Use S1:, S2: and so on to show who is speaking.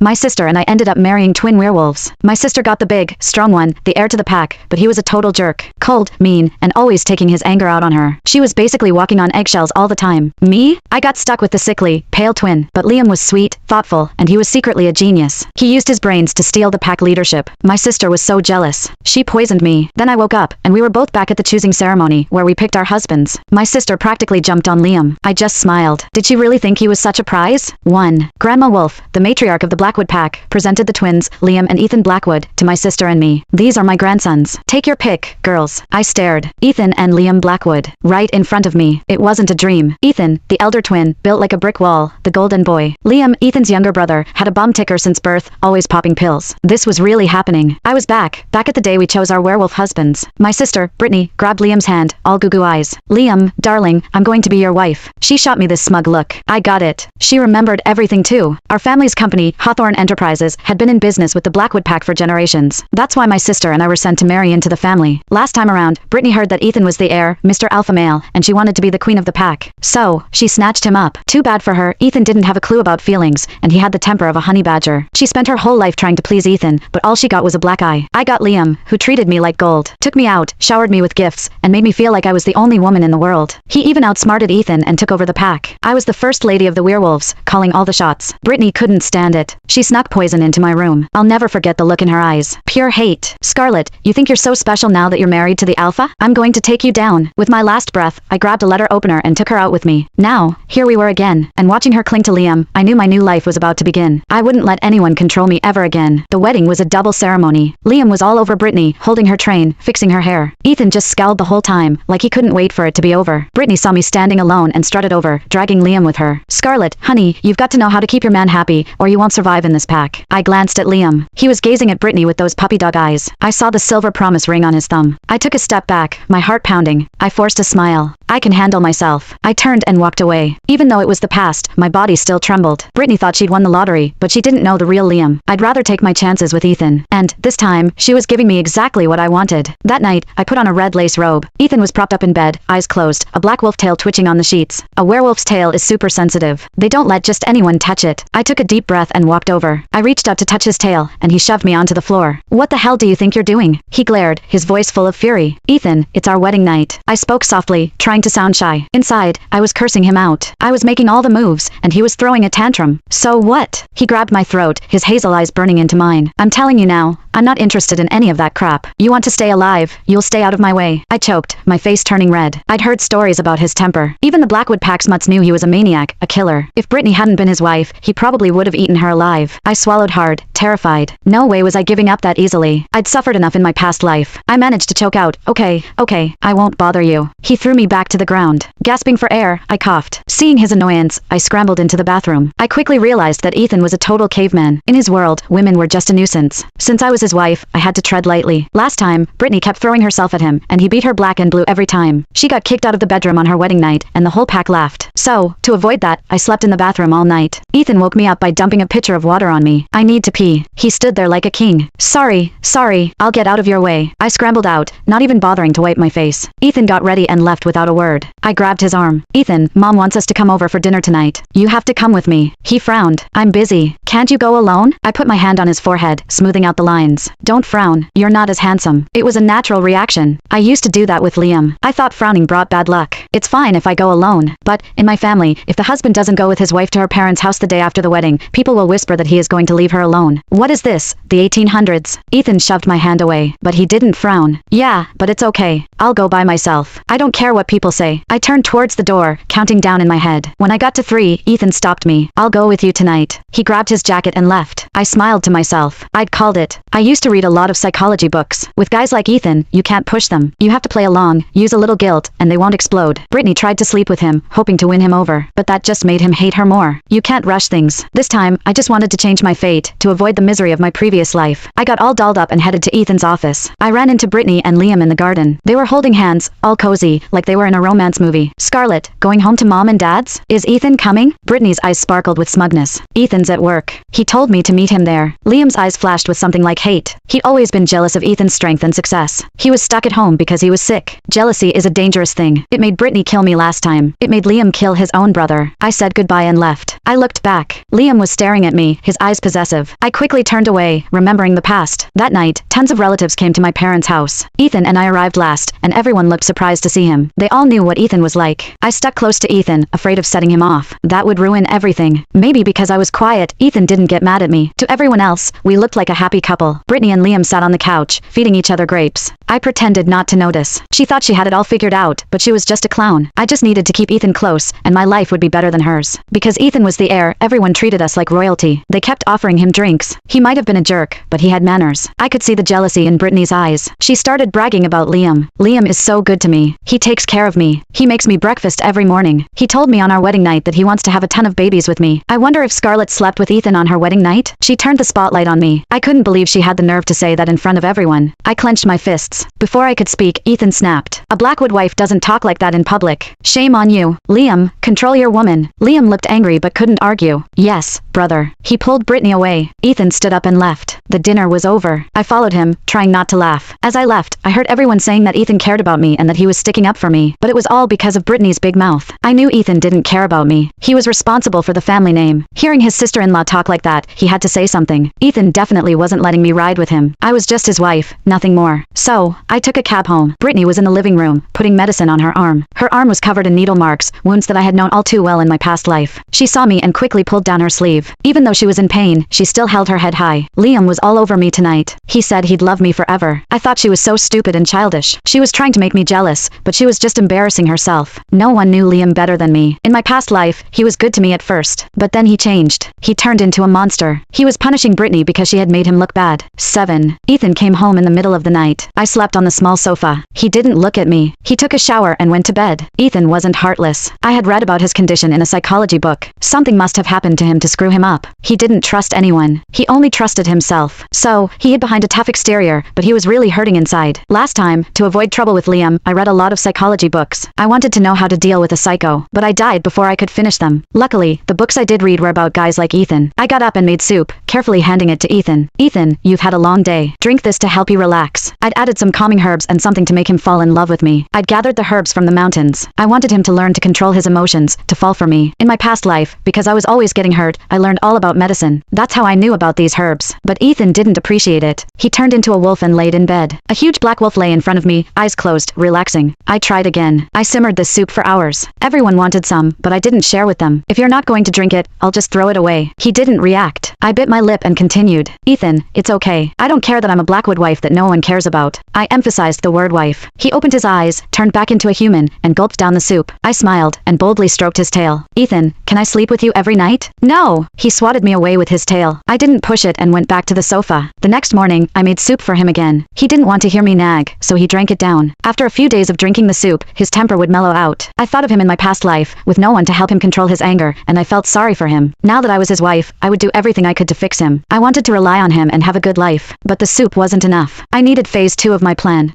S1: My sister and I ended up marrying twin werewolves. My sister got the big, strong one, the heir to the pack, but he was a total jerk. Cold, mean, and always taking his anger out on her. She was basically walking on eggshells all the time. Me? I got stuck with the sickly, pale twin, but Liam was sweet, thoughtful, and he was secretly a genius. He used his brains to steal the pack leadership. My sister was so jealous. She poisoned me. Then I woke up, and we were both back at the choosing ceremony, where we picked our husbands. My sister practically jumped on Liam. I just smiled. Did she really think he was such a prize? 1. Grandma Wolf, the matriarch of the Blackwood pack, presented the twins, Liam and Ethan Blackwood, to my sister and me. These are my grandsons. Take your pick, girls. I stared. Ethan and Liam Blackwood. Right in front of me. It wasn't a dream. Ethan, the elder twin, built like a brick wall, the golden boy. Liam, Ethan's younger brother, had a bum ticker since birth, always popping pills. This was really happening. I was back at the day we chose our werewolf husbands. My sister, Brittany, grabbed Liam's hand, all goo-goo eyes. Liam, darling, I'm going to be your wife. She shot me this smug look. I got it. She remembered everything too. Our family's company, Hawthorne Enterprises, had been in business with the Blackwood pack for generations. That's why my sister and I were sent to marry into the family. Last time around, Brittany heard that Ethan was the heir, Mr. Alpha Male, and she wanted to be the queen of the pack. So, she snatched him up. Too bad for her, Ethan didn't have a clue about feelings, and he had the temper of a honey badger. She spent her whole life trying to please Ethan, but all she got was a black eye. I got Liam, who treated me like gold, took me out, showered me with gifts, and made me feel like I was the only woman in the world. He even outsmarted Ethan and took over the pack. I was the first lady of the werewolves, calling all the shots. Brittany couldn't stand it. She snuck poison into my room. I'll never forget the look in her eyes. Pure hate. Scarlet, you think you're so special now that you're married to the Alpha? I'm going to take you down. With my last breath, I grabbed a letter opener and took her out with me. Now, here we were again, and watching her cling to Liam, I knew my new life was about to begin. I wouldn't let anyone control me ever again. The wedding was a double ceremony. Liam was all over Brittany, holding her train, fixing her hair. Ethan just scowled the whole time, like he couldn't wait for it to be over. Brittany saw me standing alone and strutted over, dragging Liam with her. Scarlet, honey, you've got to know how to keep your man happy, or you won't survive in this pack. I glanced at Liam. He was gazing at Brittany with those puppy dog eyes. I saw the silver promise ring on his thumb. I took a step back, my heart pounding. I forced a smile. I can handle myself. I turned and walked away. Even though it was the past, my body still trembled. Brittany thought she'd won the lottery, but she didn't know the real Liam. I'd rather take my chances with Ethan. And, this time, she was giving me exactly what I wanted. That night, I put on a red lace robe. Ethan was propped up in bed, eyes closed, a black wolf tail twitching on the sheets. A werewolf's tail is super sensitive. They don't let just anyone touch it. I took a deep breath and walked over. I reached out to touch his tail, and he shoved me onto the floor. What the hell do you think you're doing? He glared, his voice full of fury. Ethan, it's our wedding night. I spoke softly, trying to sound shy. Inside, I was cursing him out. I was making all the moves, and he was throwing a tantrum. So what? He grabbed my throat, his hazel eyes burning into mine. I'm telling you now, I'm not interested in any of that crap. You want to stay alive, you'll stay out of my way. I choked, my face turning red. I'd heard stories about his temper. Even the Blackwood pack smuts knew he was a maniac, a killer. If Brittany hadn't been his wife, he probably would have eaten her alive. I swallowed hard, terrified. No way was I giving up that easily. I'd suffered enough in my past life. I managed to choke out, okay, I won't bother you. He threw me back to the ground. Gasping for air, I coughed. Seeing his annoyance, I scrambled into the bathroom. I quickly realized that Ethan was a total caveman. In his world, women were just a nuisance. Since I was his wife, I had to tread lightly. Last time, Brittany kept throwing herself at him, and he beat her black and blue every time. She got kicked out of the bedroom on her wedding night, and the whole pack laughed. So, to avoid that, I slept in the bathroom all night. Ethan woke me up by dumping a pitcher of water on me. I need to pee. He stood there like a king. Sorry, I'll get out of your way. I scrambled out, not even bothering to wipe my face. Ethan got ready and left without a word. I grabbed his arm. Ethan, Mom wants us to come over for dinner tonight. You have to come with me. He frowned. I'm busy. Can't you go alone? I put my hand on his forehead, smoothing out the lines. Don't frown. You're not as handsome. It was a natural reaction. I used to do that with Liam. I thought frowning brought bad luck. It's fine if I go alone. But, in my family, if the husband doesn't go with his wife to her parents' house the day after the wedding, people will whisper that he is going to leave her alone. What is this? The 1800s? Ethan shoved my hand away, but he didn't frown. Yeah, but it's okay. I'll go by myself. I don't care what people say. I turned towards the door, counting down in my head. When I got to 3, Ethan stopped me. I'll go with you tonight. He grabbed his jacket and left. I smiled to myself. I'd called it. I used to read a lot of psychology books. With guys like Ethan, you can't push them. You have to play along, use a little guilt, and they won't explode. Brittany tried to sleep with him, hoping to win him over, but that just made him hate her more. You can't rush things. This time, I just wanted to change my fate, to avoid the misery of my previous life. I got all dolled up and headed to Ethan's office. I ran into Brittany and Liam in the garden. They were holding hands, all cozy, like they were in a romance movie. Scarlet, going home to Mom and Dad's? Is Ethan coming? Brittany's eyes sparkled with smugness. Ethan's at work. work. He told me to meet him there. Liam's eyes flashed with something like hate. He'd always been jealous of Ethan's strength and success. He was stuck at home because he was sick. Jealousy is a dangerous thing. It made Brittany kill me last time. It made Liam kill his own brother. I said goodbye and left. I looked back. Liam was staring at me, his eyes possessive. I quickly turned away, remembering the past. That night, tons of relatives came to my parents' house. Ethan and I arrived last, and everyone looked surprised to see him. They all knew what Ethan was like. I stuck close to Ethan, afraid of setting him off. That would ruin everything. Maybe because I was quiet, Ethan didn't get mad at me. To everyone else, we looked like a happy couple. Brittany and Liam sat on the couch, feeding each other grapes. I pretended not to notice. She thought she had it all figured out, but she was just a clown. I just needed to keep Ethan close, and my life would be better than hers. Because Ethan was the heir, everyone treated us like royalty. They kept offering him drinks. He might have been a jerk, but he had manners. I could see the jealousy in Brittany's eyes. She started bragging about Liam. Liam is so good to me. He takes care of me. He makes me breakfast every morning. He told me on our wedding night that he wants to have a ton of babies with me. I wonder if Scarlett slept with Ethan on her wedding night? She turned the spotlight on me. I couldn't believe she had the nerve to say that in front of everyone. I clenched my fists. Before I could speak, Ethan snapped. A Blackwood wife doesn't talk like that in public. Shame on you. Liam, control your woman. Liam looked angry but couldn't argue. Yes, brother. He pulled Brittany away. Ethan stood up and left. The dinner was over. I followed him, trying not to laugh. As I left, I heard everyone saying that Ethan cared about me and that he was sticking up for me, but it was all because of Brittany's big mouth. I knew Ethan didn't care about me. He was responsible for the family name. Hearing his sister-in-law talk like that, he had to say something. Ethan definitely wasn't letting me ride with him. I was just his wife, nothing more. So, I took a cab home. Brittany was in the living room, putting medicine on her arm. Her arm was covered in needle marks, wounds that I had known all too well in my past life. She saw me and quickly pulled down her sleeve. Even though she was in pain, she still held her head high. Liam was all over me tonight. He said he'd love me forever. I thought she was so stupid and childish. She was trying to make me jealous, but she was just embarrassing herself. No one knew Liam better than me. In my past life, he was good to me at first, but then he changed. He turned into a monster. He was punishing Brittany because she had made him look bad. 7. Ethan came home in the middle of the night. I slept on the small sofa. He didn't look at me. He took a shower and went to bed. Ethan wasn't heartless. I had read about his condition in a psychology book. Something must have happened to him to screw him up. He didn't trust anyone. He only trusted himself. So, he hid behind a tough exterior, but he was really hurting inside. Last time, to avoid trouble with Liam, I read a lot of psychology books. I wanted to know how to deal with a psycho, but I died before I could finish them. Luckily, the books I did read were about guys like Ethan. I got up and made soup, carefully handing it to Ethan. Ethan, you've had a long day. Drink this to help you relax. I'd added some calming herbs and something to make him fall in love with me. I'd gathered the herbs from the mountains. I wanted him to learn to control his emotions, to fall for me. In my past life, because I was always getting hurt, I learned all about medicine. That's how I knew about these herbs. But Ethan didn't appreciate it. He turned into a wolf and laid in bed. A huge black wolf lay in front of me, eyes closed, relaxing. I tried again. I simmered this soup for hours. Everyone wanted some, but I didn't share with them. If you're not going to drink it, I'll just throw it away. He didn't react. I bit my lip and continued. Ethan, it's okay. I don't care that I'm a Blackwood wife that no one cares about. I emphasized the word wife. He opened his eyes, turned back into a human, and gulped down the soup. I smiled, and boldly stroked his tail. Ethan, can I sleep with you every night? No! He swatted me away with his tail. I didn't push it and went back to the sofa. The next morning, I made soup for him again. He didn't want to hear me nag, so he drank it down. After a few days of drinking the soup, his temper would mellow out. I thought of him in my past life, with no one to help him control his anger, and I felt sorry for him. Now that I was his wife, I would do everything I could to fix him. I wanted to rely on him and have a good life, but the soup wasn't enough. I needed phase 2 of my plan.